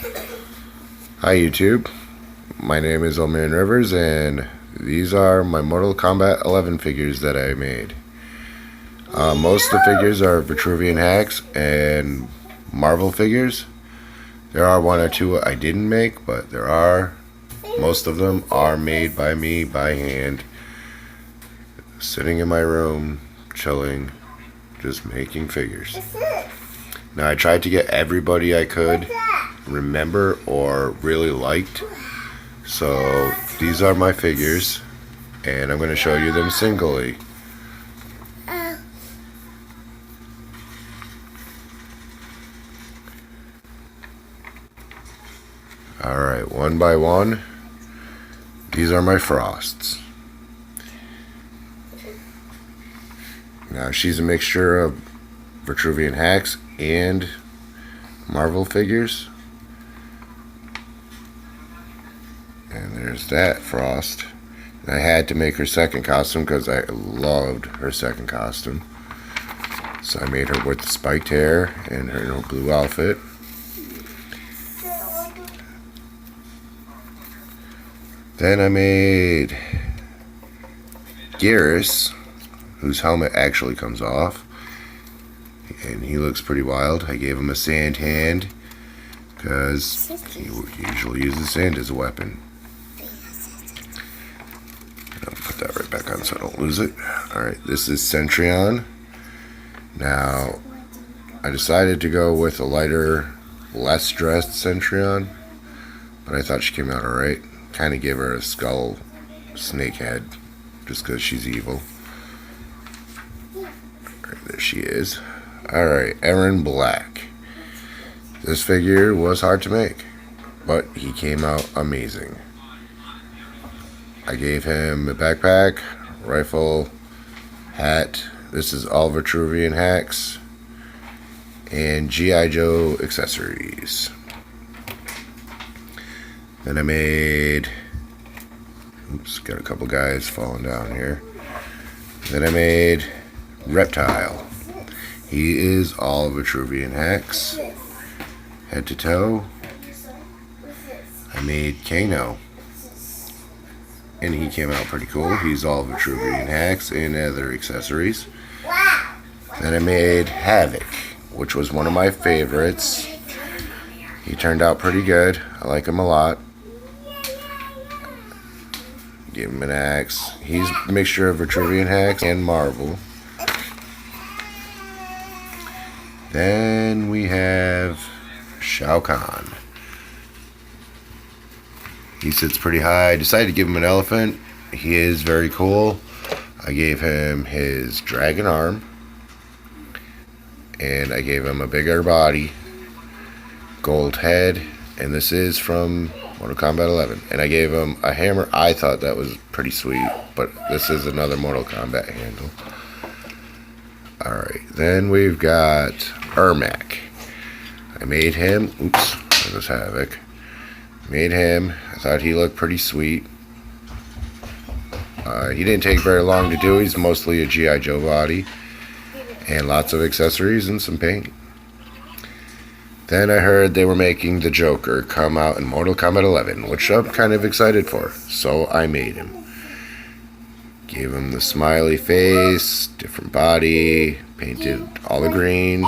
Hi YouTube, my name is Old Man Rivers and these are my Mortal Kombat 11 figures that I made. Most of the figures are Vitruvian hacks and Marvel figures. There are one or two I didn't make, but there are. Most of them are made by me by hand, sitting in my room, chilling, just making figures. Now I tried to get everybody I could remember or really liked. So these are my figures and I'm going to show you them singly. Alright, one by one, these are my Frosts. Now she's a mixture of Vitruvian hacks and Marvel figures. And there's that Frost. And I had to make her second costume because I loved her second costume. So I made her with the spiked hair and her blue outfit. Then I made Garrus, whose helmet actually comes off. And he looks pretty wild. I gave him a sand hand because he usually uses sand as a weapon. I'll put that right back on so I don't lose it. Alright, this is Centurion. Now, I decided to go with a lighter, less dressed Centurion, but I thought she came out alright. Kind of gave her a skull snake head just because she's evil. Right, there she is. Alright, Aaron Black. This figure was hard to make, but he came out amazing. I gave him a backpack, rifle, hat. This is all Vitruvian hacks and G.I. Joe accessories. Then I made, oops, got a couple guys falling down here. Then I made Reptile. He is all Vitruvian hacks, head to toe. I made Kano, and he came out pretty cool. He's all Vitruvian hacks and other accessories. Then I made Havoc, which was one of my favorites. He turned out pretty good. I like him a lot. Give him an axe. He's a mixture of Vitruvian hacks and Marvel. Then we have Shao Kahn. He sits pretty high. I decided to give him an elephant. He is very cool. I gave him his dragon arm. And I gave him a bigger body. Gold head. And this is from Mortal Kombat 11. And I gave him a hammer. I thought that was pretty sweet. But this is another Mortal Kombat handle. Alright. Then we've got Ermac. I made him. Oops. There goes Havoc. Made him. I thought he looked pretty sweet. He didn't take very long to do. He's mostly a G.I. Joe body. And lots of accessories and some paint. Then I heard they were making the Joker come out in Mortal Kombat 11, which I'm kind of excited for. So I made him. Gave him the smiley face, different body, painted all the green.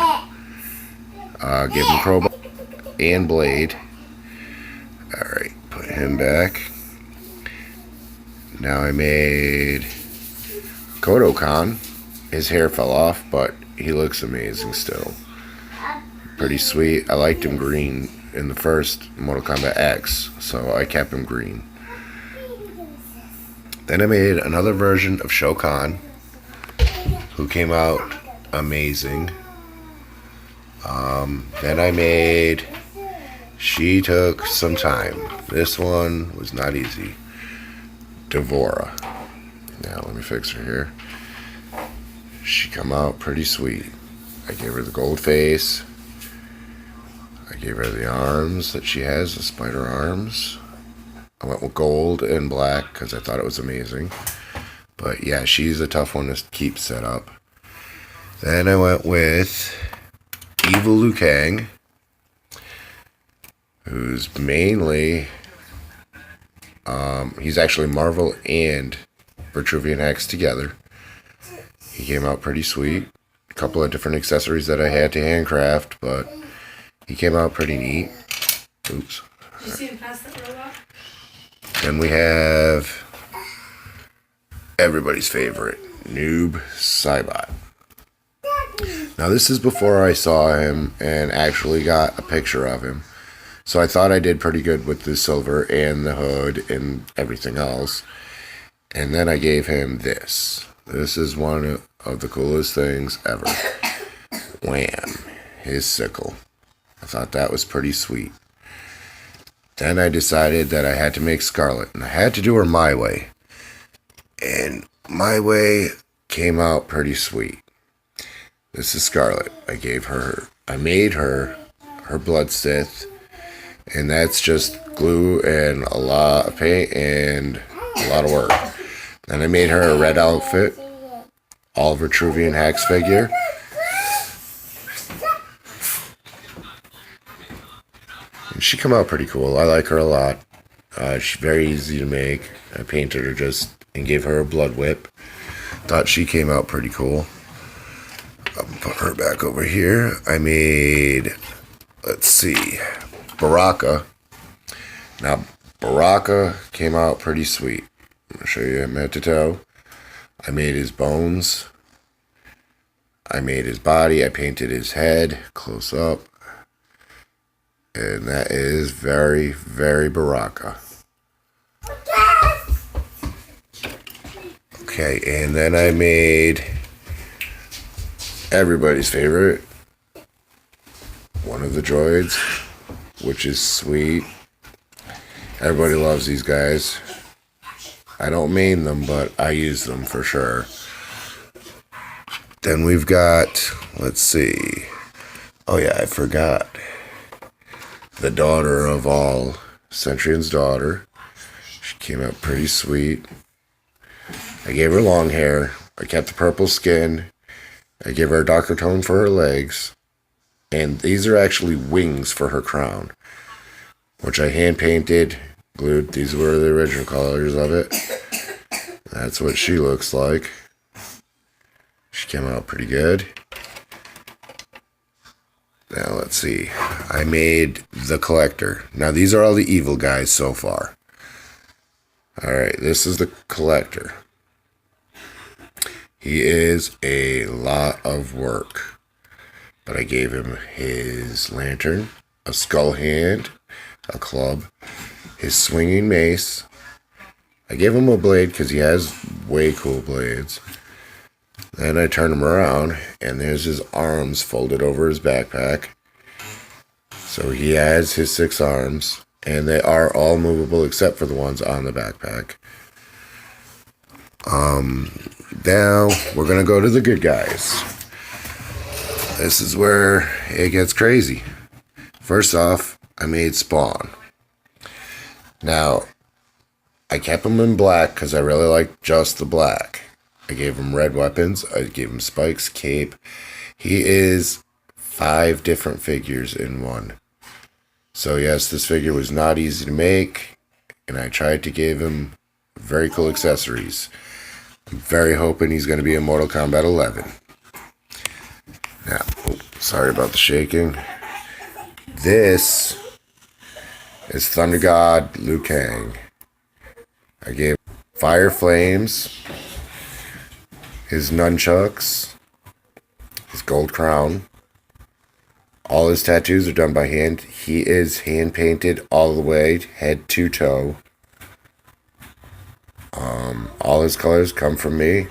Gave him crowbar and blade. Alright, put him back. Now I made Kodokan. His hair fell off, but he looks amazing still. Pretty sweet. I liked him green in the first Mortal Kombat X, so I kept him green. Then I made another version of Shao Kahn, who came out amazing. Then I made, she took some time. This one was not easy. Devora. Now let me fix her here. She come out pretty sweet. I gave her the gold face. I gave her the arms that she has, the spider arms. I went with gold and black because I thought it was amazing. But yeah, she's a tough one to keep set up. Then I went with Evil Liu Kang. who's mainly, he's actually Marvel and Vitruvian Hex together. He came out pretty sweet. A couple of different accessories that I had to handcraft, but he came out pretty neat. Oops. Did you see him pass that robot? Then we have everybody's favorite, Noob Saibot. Now this is before I saw him and actually got a picture of him. So I thought I did pretty good with the silver and the hood and everything else. And then I gave him this. This is one of the coolest things ever. Wham! His sickle. I thought that was pretty sweet. Then I decided that I had to make Scarlet, and I had to do her my way. And my way came out pretty sweet. This is Scarlet. I made her blood Sith, and that's just glue and a lot of paint and a lot of work. Then I made her a red outfit, all Vitruvian Hex figure. And she come out pretty cool. I like her a lot. She's very easy to make. I painted her just and gave her a blood whip. Thought she came out pretty cool. I'll put her back over here. I made, let's see, Baraka. Now, Baraka came out pretty sweet. I'm going to show you him head to toe. I made his bones. I made his body. I painted his head close up. And that is very, very Baraka. Okay, and then I made everybody's favorite, one of the droids, which is sweet. Everybody loves these guys. I don't main them, but I use them for sure. Then we've got, let's see. Oh yeah, I forgot. The daughter of all, Centrion's daughter. She came out pretty sweet. I gave her long hair. I kept the purple skin. I gave her a darker tone for her legs. And these are actually wings for her crown, which I hand painted, glued. These were the original colors of it. That's what she looks like. She came out pretty good. Now let's see. I made the Collector. Now these are all the evil guys so far. Alright, this is the Collector. He is a lot of work. But I gave him his lantern, a skull hand, a club, his swinging mace. I gave him a blade because he has way cool blades. Then I turn him around, and there's his arms folded over his backpack. So he has his 6 arms, and they are all movable except for the ones on the backpack. Now we're going to go to the good guys. This is where it gets crazy. First off, I made Spawn. Now, I kept him in black because I really like just the black. I gave him red weapons. I gave him spikes, cape. He is 5 different figures in one. So yes, this figure was not easy to make, and I tried to give him very cool accessories. I'm very hoping he's going to be in Mortal Kombat 11. Now, sorry about the shaking. This is Thunder God Liu Kang. I gave fire flames, his nunchucks, his gold crown. All his tattoos are done by hand. He is hand painted all the way, head to toe. All his colors come from me,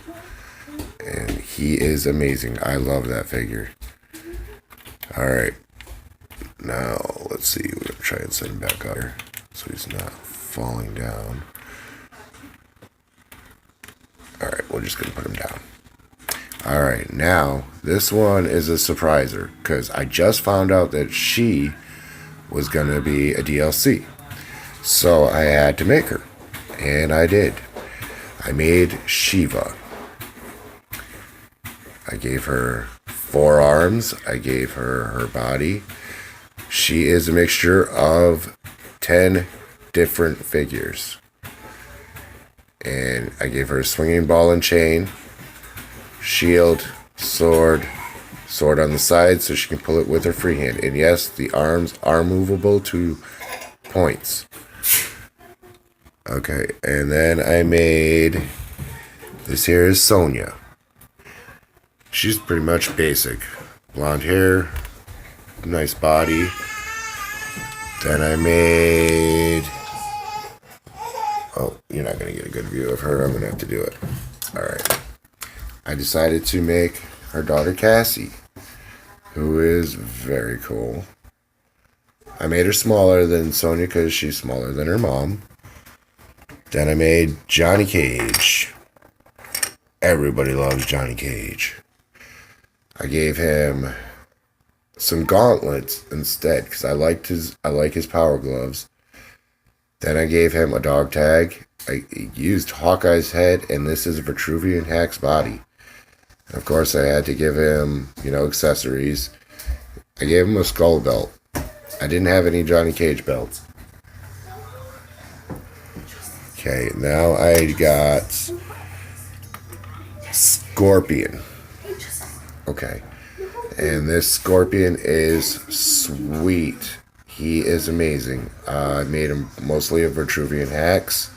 and he is amazing. I love that figure. Alright, now let's see. We're going to try and set him back up here so he's not falling down. Alright, we're just going to put him down. Alright, now this one is a surpriser because I just found out that she was going to be a DLC. So I had to make her, and I did. I made Shiva. I gave her 4 arms. I gave her her body. She is a mixture of 10 different figures. And I gave her a swinging ball and chain, shield, sword on the side so she can pull it with her free hand. And yes, the arms are movable to points. Okay, and then I made this here is Sonya. She's pretty much basic. Blonde hair, nice body. Then I made... Oh, you're not going to get a good view of her. I'm going to have to do it. Alright. I decided to make her daughter Cassie, who is very cool. I made her smaller than Sonya because she's smaller than her mom. Then I made Johnny Cage. Everybody loves Johnny Cage. I gave him some gauntlets instead because I like his power gloves. Then I gave him a dog tag. I used Hawkeye's head, and this is Vitruvian Hack's body. And of course, I had to give him, accessories. I gave him a skull belt. I didn't have any Johnny Cage belts. Okay, now I got Scorpion. Okay, and this Scorpion is sweet. He is amazing. I made him mostly of Vitruvian Hacks.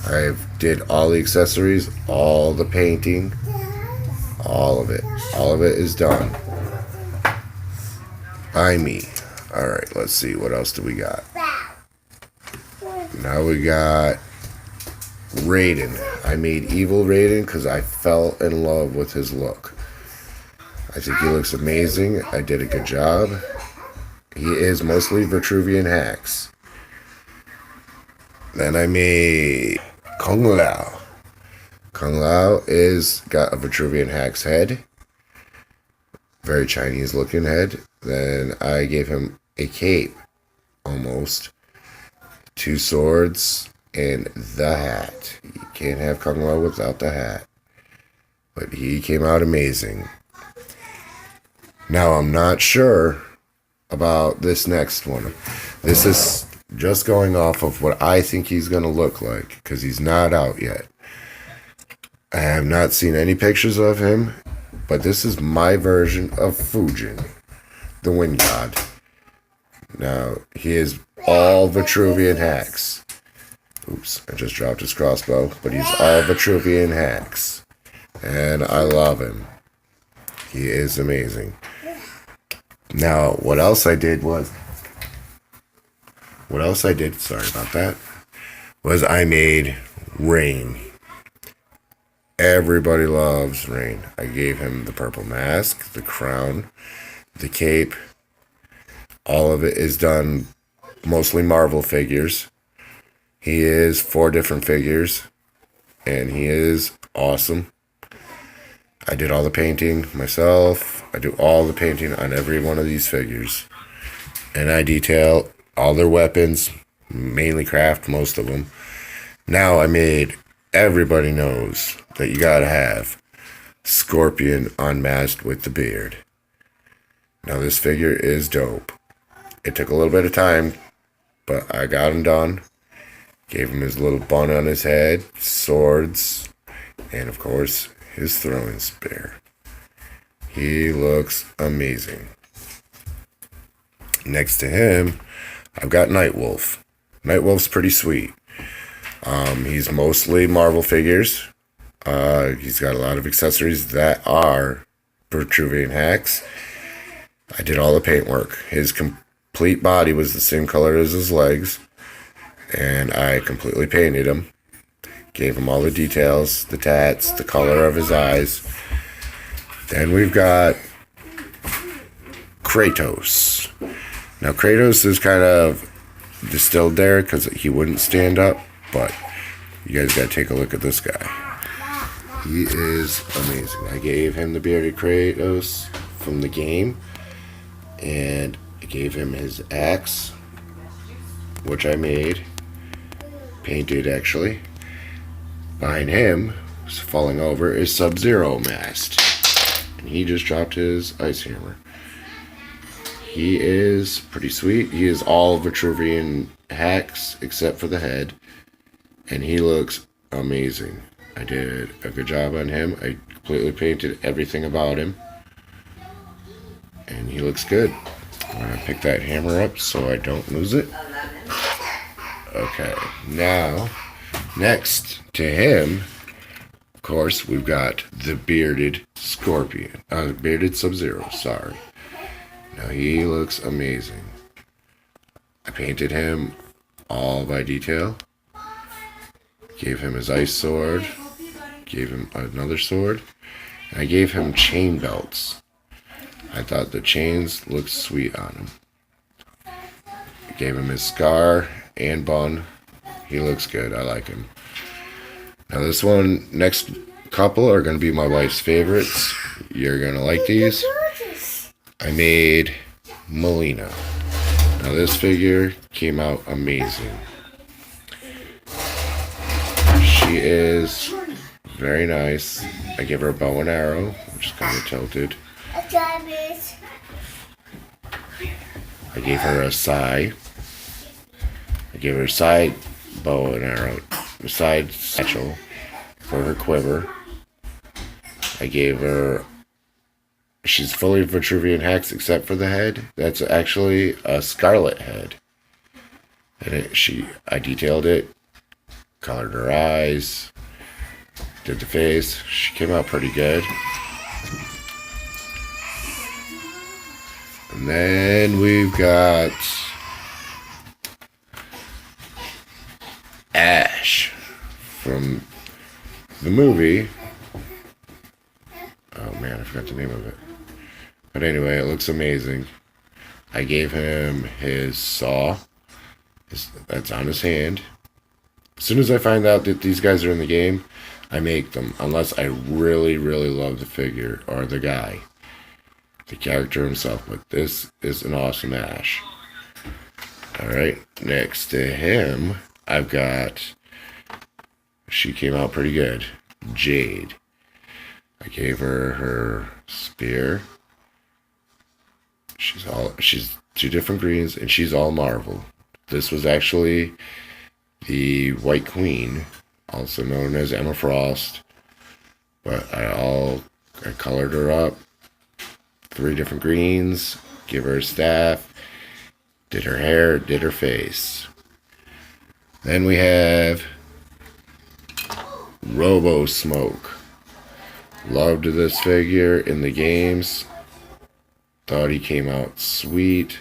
I did all the accessories, all the painting, all of it. All of it is done by me. Alright, let's see. What else do we got? Now we got Raiden. I made Evil Raiden because I fell in love with his look. I think he looks amazing. I did a good job. He is mostly Vitruvian Hacks. Then I made Kung Lao. Kung Lao is got a Vitruvian Hack's head. Very Chinese looking head. Then I gave him a cape, almost. 2 swords, and the hat. You can't have Kung Lao without the hat. But he came out amazing. Now I'm not sure about this next one. This is just going off of what I think he's going to look like, because he's not out yet. I have not seen any pictures of him, but this is my version of Fujin, the Wind God. Now, he is all Vitruvian Hacks. Oops, I just dropped his crossbow, but he's all Vitruvian Hacks. And I love him. He is amazing. Now, what else I did, sorry about that, was I made Rain. Everybody loves Rain. I gave him the purple mask, the crown, the cape. All of it is done mostly Marvel figures. He is 4 different figures, and he is awesome. I did all the painting myself. I do all the painting on every one of these figures. And I detail all their weapons, mainly craft most of them. Now I made, everybody knows that you gotta have Scorpion unmasked with the beard. Now this figure is dope. It took a little bit of time, but I got him done. Gave him his little bun on his head, swords, and of course, his throwing spear. He looks amazing. Next to him, I've got Nightwolf. Nightwolf's pretty sweet. He's mostly Marvel figures. He's got a lot of accessories that are Vitruvian Hacks. I did all the paintwork. His complete body was the same color as his legs, and I completely painted him. Gave him all the details, the tats, the color of his eyes. Then we've got Kratos. Now Kratos is kind of distilled there because he wouldn't stand up, but you guys got to take a look at this guy. He is amazing. I gave him the bearded Kratos from the game, and I gave him his axe, which I made, painted actually. Behind him, falling over, is Sub-Zero masked, and he just dropped his ice hammer. he is pretty sweet. He is all Vitruvian hacks except for the head, and he looks amazing. I did a good job on him. I completely painted everything about him, and he looks good. I'm gonna pick that hammer up so I don't lose it. Okay, now next to him, of course, we've got the bearded Scorpion, bearded Sub-Zero. Sorry. Now he looks amazing. I painted him all by detail. Gave him his ice sword. Gave him another sword. And I gave him chain belts. I thought the chains looked sweet on him. I gave him his scar and bun. He looks good. I like him. Now this one, next couple are going to be my wife's favorites. You're going to like these. I made Melina. Now this figure came out amazing. She is very nice. I gave her a bow and arrow, which is kind of tilted. I gave her a sai. I gave her a side bow and arrow, a side satchel for her quiver. I gave her. She's fully Vitruvian hacks except for the head. That's actually a scarlet head. And I detailed it, colored her eyes, did the face. She came out pretty good. And then we've got Ash from the movie. Oh man, I forgot the name of it. But anyway, it looks amazing. I gave him his saw. That's on his hand. As soon as I find out that these guys are in the game, I make them. Unless I really, really love the figure or the guy. The character himself. But this is an awesome Ash. Alright, next to him, I've got... She came out pretty good. Jade. I gave her her spear. She's two different greens, and she's all Marvel. This was actually the White Queen, also known as Emma Frost. But I colored her up. 3 different greens. Give her a staff. Did her hair. Did her face. Then we have Robo Smoke. Loved this figure in the games. Thought he came out sweet.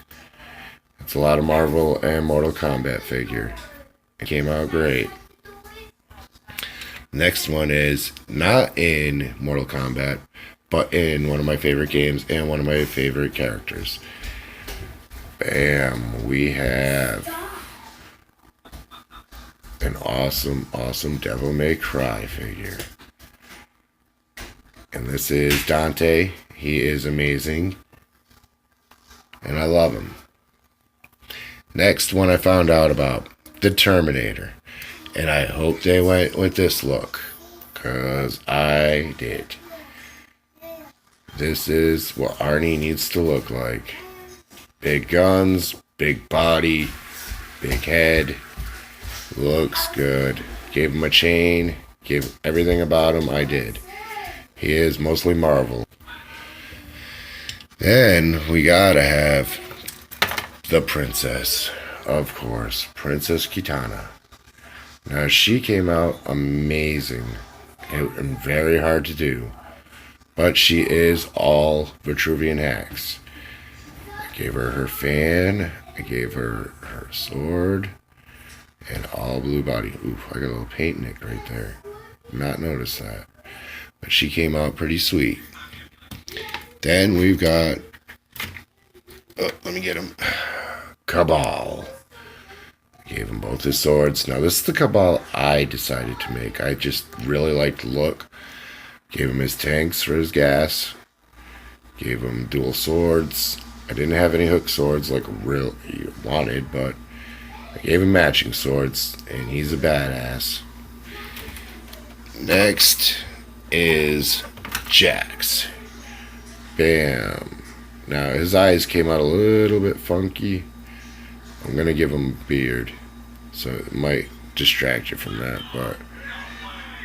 It's a lot of Marvel and Mortal Kombat figure. It came out great. Next one is not in Mortal Kombat, but in one of my favorite games and one of my favorite characters. Bam! We have an awesome, awesome Devil May Cry figure. And this is Dante. He is amazing. And I love him. Next one I found out about. The Terminator. And I hope they went with this look. Because I did. This is what Arnie needs to look like. Big guns, big body, big head. Looks good. Gave him a chain. Gave everything about him I did. He is mostly Marvel. Then we gotta have the princess. Of course. Princess Kitana. Now she came out amazing. And very hard to do. But she is all Vitruvian hacks. I gave her her fan. I gave her her sword. And all blue body. Oof, I got a little paint nick right there. Not noticed that. But she came out pretty sweet. Then we've got... Oh, let me get him. Cabal. I gave him both his swords. Now this is the Cabal I decided to make. I just really liked the look. Gave him his tanks for his gas. Gave him dual swords. I didn't have any hook swords like real you wanted, but I gave him matching swords, and he's a badass. Next is Jax. Bam. Now his eyes came out a little bit funky. I'm gonna give him a beard, so it might distract you from that. But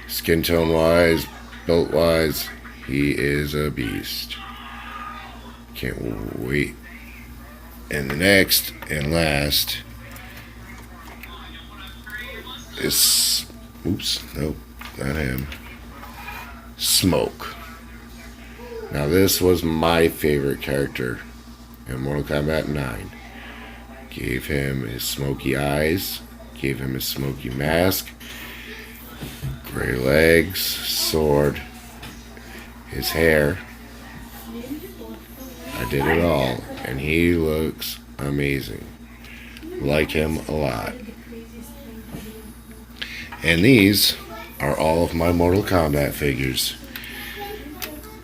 skin tone wise, built wise, he is a beast. Can't wait. And the next and last is, oops, nope, not him. Smoke. Now this was my favorite character in Mortal Kombat 9. Gave him his smoky eyes, gave him his smoky mask, gray legs, sword, his hair. I did it all, and he looks amazing. Like him a lot. And these are all of my Mortal Kombat figures.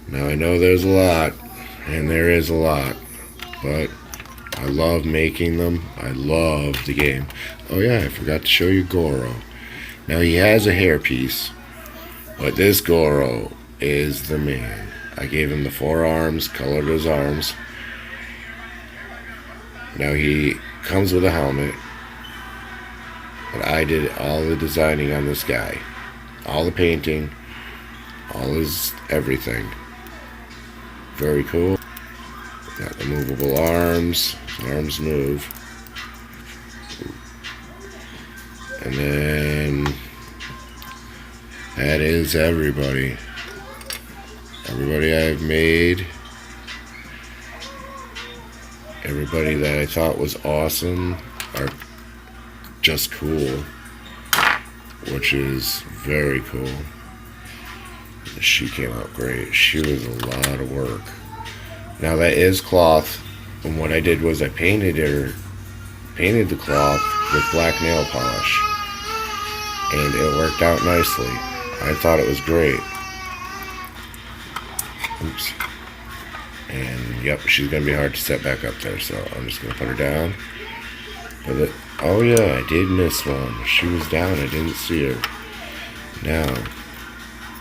Now I know there's a lot, and there is a lot, but I love making them. I love the game. Oh yeah, I forgot to show you Goro. Now he has a hairpiece, but this Goro is the man. I gave him the 4 arms, colored his arms. Now he comes with a helmet, but I did all the designing on this guy. All the painting, all his everything. Very cool. Got the movable arms. His arms move. And then that is everybody. Everybody I've made. Everybody that I thought was awesome are just cool. Which is very cool. She came out great. She was a lot of work. Now that is cloth, and what I did was I painted the cloth with black nail polish, and it worked out nicely. I thought it was great. Oops. And yep, she's gonna be hard to set back up there, so I'm just gonna put her down. But oh yeah, I did miss one. She was down. I didn't see her. Now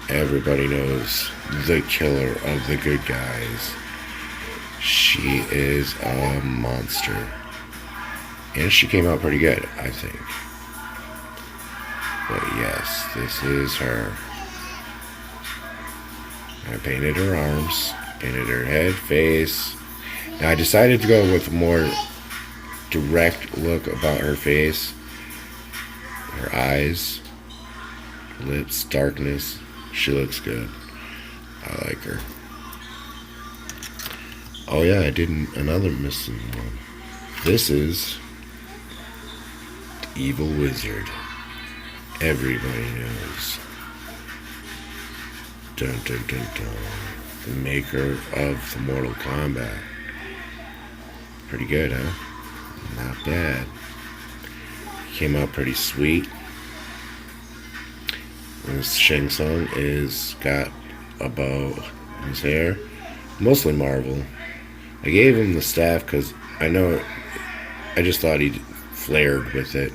everybody knows the killer of the good guys. She is a monster. And she came out pretty good, I think. But yes, this is her. I painted her arms, painted her head, face. Now I decided to go with a more direct look about her face. Her eyes, lips, darkness. She looks good. I like her. Oh yeah, I did another missing one. This is the Evil Wizard. Everybody knows. Dun dun dun dun. The maker of the Mortal Kombat. Pretty good, huh? Not bad. Came out pretty sweet. This Shang Tsung is got a bow in his hair. Mostly Marvel. I gave him the staff because I just thought he flared with it.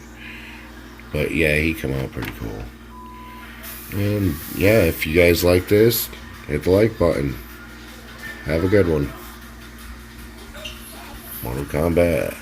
But yeah, he come out pretty cool. And yeah, if you guys like this, hit the like button. Have a good one. Mortal Kombat.